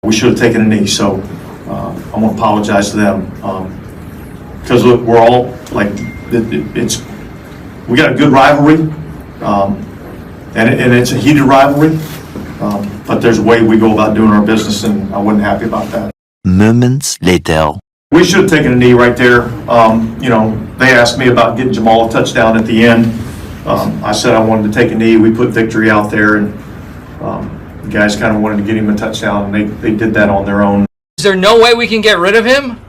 we should have taken a knee. So I'm going to apologize to them because look, we're all like we got a good rivalry, and it's a heated rivalry. But there's a way we go about doing our business, and I wasn't happy about that. Moments later. We should have taken a knee right there. They asked me about getting Jamal a touchdown at the end. I said I wanted to take a knee. We put victory out there, and the guys kind of wanted to get him a touchdown, and they did that on their own. Is there no way we can get rid of him?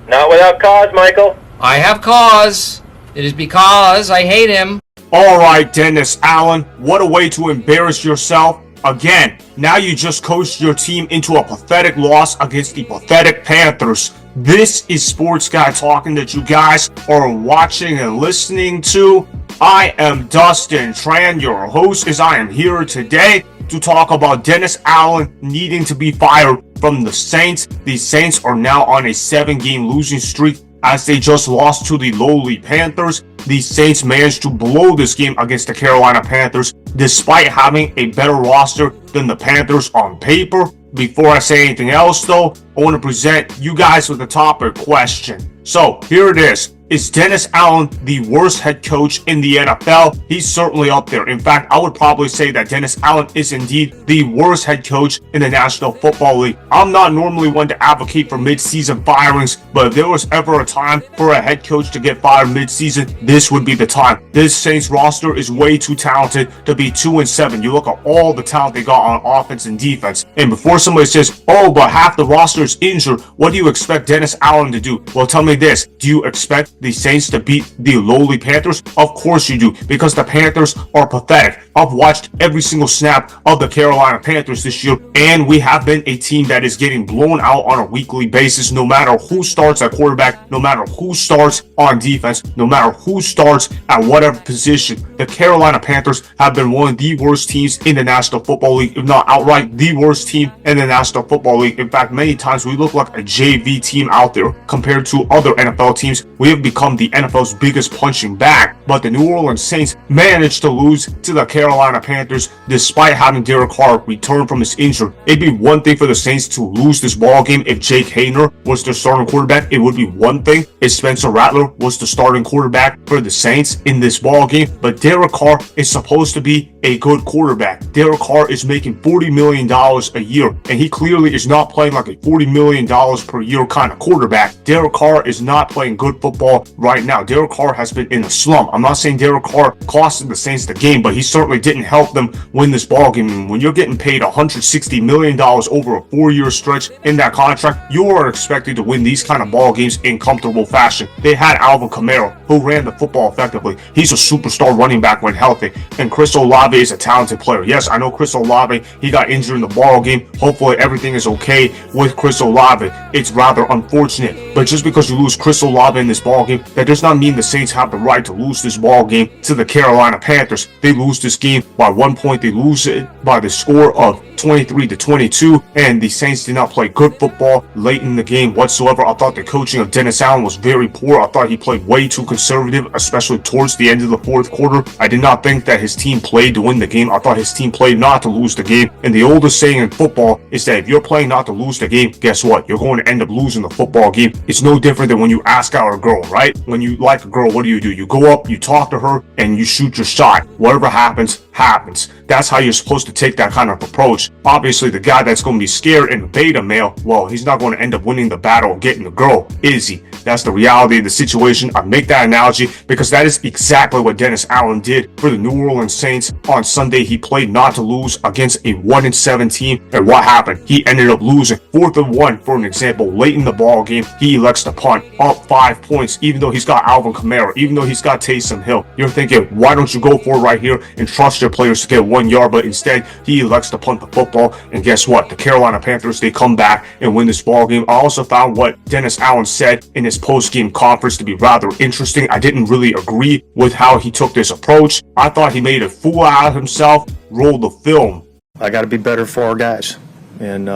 Not without cause, Michael. I have cause. It is because I hate him. All right, Dennis Allen, what a way to embarrass yourself. Again, now you just coached your team into a pathetic loss against the pathetic Panthers. This is Sports Guy Talking that you guys are watching and listening to. I am Dustin Tran, your host, as I am here today to talk about Dennis Allen needing to be fired from the Saints. The Saints are now on a 7-game losing streak as they just lost to the lowly Panthers. The Saints managed to blow this game against the Carolina Panthers despite having a better roster than the Panthers on paper. Before I say anything else though, I want to present you guys with a topic question. So here it is. Is Dennis Allen the worst head coach in the NFL? He's certainly up there. In fact, I would probably say that Dennis Allen is indeed the worst head coach in the National Football League. I'm not normally one to advocate for mid-season firings, but if there was ever a time for a head coach to get fired mid-season, this would be the time. This Saints roster is way too talented to be 2-7. You look at all the talent they got on offense and defense. And before somebody says, oh, but half the roster is injured, what do you expect Dennis Allen to do? Well, tell me this. Do you expect the Saints to beat the lowly Panthers? Of course you do, because the Panthers are pathetic. I've watched every single snap of the Carolina Panthers this year, and we have been a team that is getting blown out on a weekly basis, no matter who starts at quarterback, no matter who starts on defense, no matter who starts at whatever position. The Carolina Panthers have been one of the worst teams in the National Football League, if not outright the worst team in the National Football League. In fact, many times we look like a JV team out there compared to other NFL teams. We have become the NFL's biggest punching bag, but the New Orleans Saints managed to lose to the Carolina Panthers despite having Derek Carr return from his injury. It'd be one thing for the Saints to lose this ball game if Jake Haener was their starting quarterback. It would be one thing if Spencer Rattler was the starting quarterback for the Saints in this ball game, but Derek Carr is supposed to be a good quarterback. Derek Carr is making $40 million a year, and he clearly is not playing like a $40 million per year kind of quarterback. Derek Carr is not playing good football right now. Derek Carr has been in a slump. I'm not saying Derek Carr costed the Saints the game, but he certainly didn't help them win this ball game. And when you're getting paid $160 million over a 4-year stretch in that contract, you are expected to win these kind of ball games in comfortable fashion. They had Alvin Kamara, who ran the football effectively. He's a superstar running back when healthy. And Chris Olave is a talented player. Yes, I know Chris Olave, he got injured in the ball game. Hopefully everything is okay with Chris Olave. It's rather unfortunate. But just because you lose Chris Olave in this ball game, that does not mean the Saints have the right to lose this ball game to the Carolina Panthers. They lose this game by 1 point. They lose it by the score of 23-22, and the Saints did not play good football late in the game whatsoever. I thought the coaching of Dennis Allen was very poor. I thought he played way too conservative, especially towards the end of the fourth quarter. I did not think that his team played to win the game. I thought his team played not to lose the game. And the oldest saying in football is that if you're playing not to lose the game, guess what? You're going to end up losing the football game. It's no different than when you ask out a girl, right? When you like a girl, what do? You go up, you talk to her, and you shoot your shot. Whatever happens, happens. That's how you're supposed to take that kind of approach. Obviously, the guy that's going to be scared and beta male, well, he's not going to end up winning the battle of getting the girl, is he? That's the reality of the situation. I make that analogy because that is exactly what Dennis Allen did for the New Orleans Saints on Sunday. He played not to lose against a 1-7 team, and what happened? He ended up losing 4th and 1, for an example. Late in the ball game, he elects to punt, up 5 points, even though he's got Alvin Kamara, even though he's got Taysom Hill. You're thinking, why don't you go for it right here and trust your players to get 1 yard? But instead, he elects to punt the football, and guess what? The Carolina Panthers, they come back and win this ball game. I also found what Dennis Allen said in his post-game conference to be rather interesting. I didn't really agree with how he took this approach. I thought he made a fool out of himself. Roll the film. I got to be better for our guys, and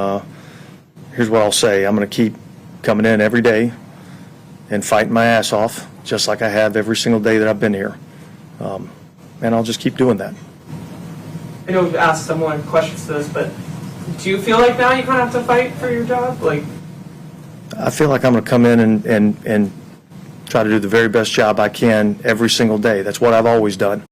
here's what I'll say. I'm going to keep coming in every day and fighting my ass off, just like I have every single day that I've been here, and I'll just keep doing that. I know we've asked someone questions to this, but Do you feel like now you kind of have to fight for your job? Like, I feel like I'm going to come in and try to do the very best job I can every single day. That's what I've always done.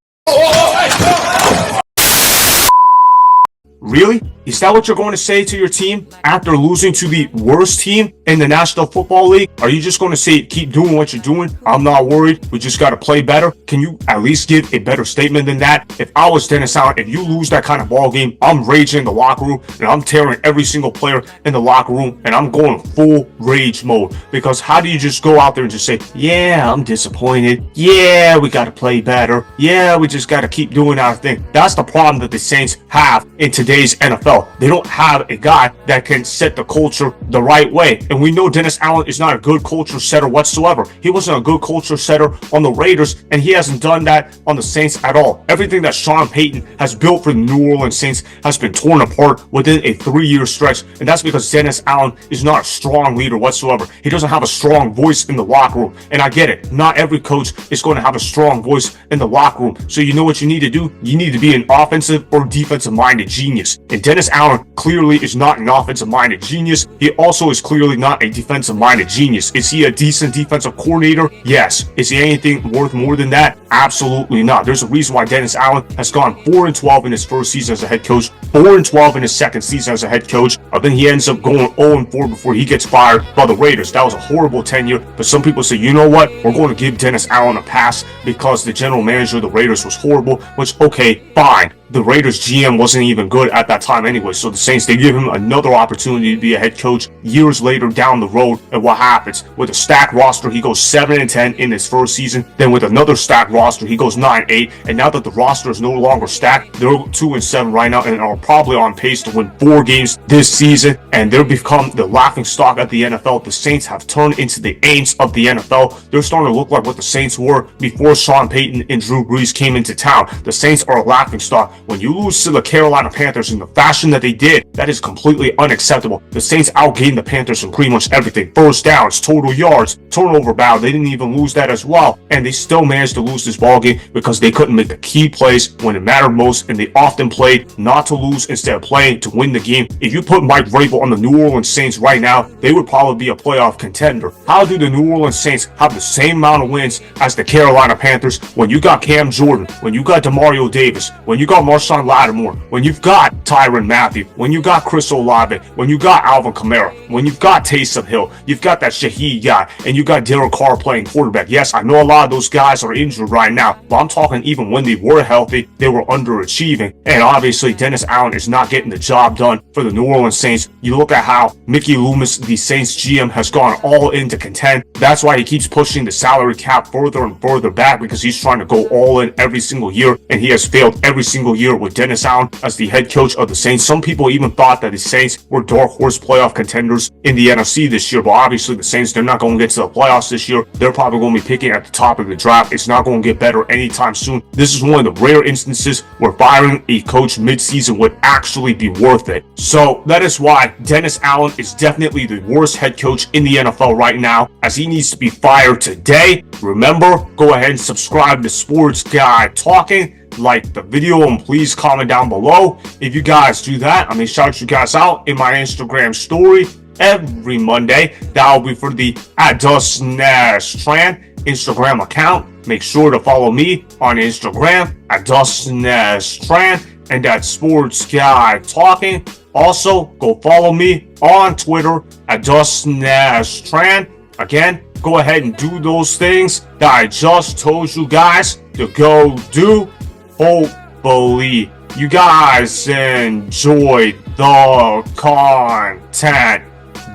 Really? Is that what you're going to say to your team after losing to the worst team in the National Football League? Are you just going to say, keep doing what you're doing? I'm not worried. We just got to play better. Can you at least give a better statement than that? If I was Dennis Allen, if you lose that kind of ball game, I'm raging in the locker room and I'm tearing every single player in the locker room and I'm going full rage mode. Because how do you just go out there and just say, yeah, I'm disappointed. Yeah, we got to play better. Yeah, we just got to keep doing our thing. That's the problem that the Saints have in today's NFL. They don't have a guy that can set the culture the right way. And we know Dennis Allen is not a good culture setter whatsoever. He wasn't a good culture setter on the Raiders, and he hasn't done that on the Saints at all. Everything that Sean Payton has built for the New Orleans Saints has been torn apart within a 3-year stretch. And that's because Dennis Allen is not a strong leader whatsoever. He doesn't have a strong voice in the locker room. And I get it. Not every coach is going to have a strong voice in the locker room. So you know what you need to do? You need to be an offensive or defensive minded genius. And Dennis Allen clearly is not an offensive-minded genius. He also is clearly not a defensive-minded genius. Is he a decent defensive coordinator? Yes. Is he anything worth more than that? Absolutely not. There's a reason why Dennis Allen has gone 4-12 in his first season as a head coach, 4-12 in his second season as a head coach. Then he ends up going 0-4 before he gets fired by the Raiders. That was a horrible tenure, but some people say, you know what? We're going to give Dennis Allen a pass because the general manager of the Raiders was horrible, which, okay, fine. The Raiders GM wasn't even good at that time anyway, so the Saints, they give him another opportunity to be a head coach years later down the road. And what happens? With a stacked roster, he goes 7-10 in his first season. Then with another stacked roster, he goes 9-8. And now that the roster is no longer stacked, they're 2-7 right now and are probably on pace to win 4 games this season. And they've become the laughing stock at the NFL. The Saints have turned into the Aints of the NFL. They're starting to look like what the Saints were before Sean Payton and Drew Brees came into town. The Saints are a laughing stock. When you lose to the Carolina Panthers in the fashion that they did, that is completely unacceptable. The Saints outgained the Panthers in pretty much everything. First downs, total yards, turnover battle. They didn't even lose that as well. And they still managed to lose this ballgame because they couldn't make the key plays when it mattered most. And they often played not to lose instead of playing to win the game. If you put Mike Vrabel on the New Orleans Saints right now, they would probably be a playoff contender. How do the New Orleans Saints have the same amount of wins as the Carolina Panthers when you got Cam Jordan, when you got Demario Davis, when you got Marshon Lattimore, when you've got Tyrann Mathieu, when you got Chris Olave, when you got Alvin Kamara, when you've got Taysom Hill, you've got that Shaheed guy, and you got Carr playing quarterback. Yes, I know a lot of those guys are injured right now, but I'm talking even when they were healthy, they were underachieving. And obviously, Dennis Allen is not getting the job done for the New Orleans Saints. You look at how Mickey Loomis, the Saints GM, has gone all in to contend. That's why he keeps pushing the salary cap further and further back, because he's trying to go all in every single year, and he has failed every single year with Dennis Allen as the head coach of the Saints. Some people even thought that the Saints were dark horse playoff contenders in the NFC this year, but obviously the Saints, they're not going to get to the playoffs this year. They're probably going to be picking at the top of the draft. It's not going to get better anytime soon. This is one of the rare instances where firing a coach mid-season would actually be worth it. So that is why Dennis Allen is definitely the worst head coach in the NFL right now, as he needs to be fired today. Remember, go ahead and subscribe to Sports Guy Talking. Like the video and please comment down below. If you guys do that, I'm gonna shout you guys out in my Instagram story every Monday. That will be for the @DustinTran Instagram account. Make sure to follow me on Instagram @DustinTran and at Sports Guy Talking. Also, go follow me on Twitter @DustinTran. Again, go ahead and do those things that I just told you guys to go do. Hopefully, you guys enjoyed the content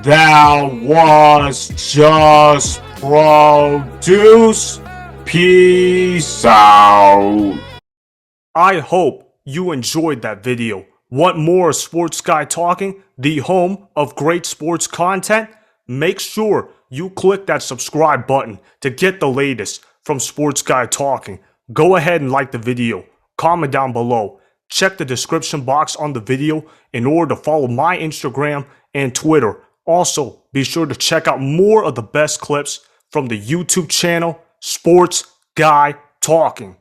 that was just produced. Peace out. I hope you enjoyed that video. Want more Sports Guy Talking, the home of great sports content? Make sure you click that subscribe button to get the latest from Sports Guy Talking. Go ahead and like the video. Comment down below. Check the description box on the video in order to follow my Instagram and Twitter. Also, be sure to check out more of the best clips from the YouTube channel, Sports Guy Talking.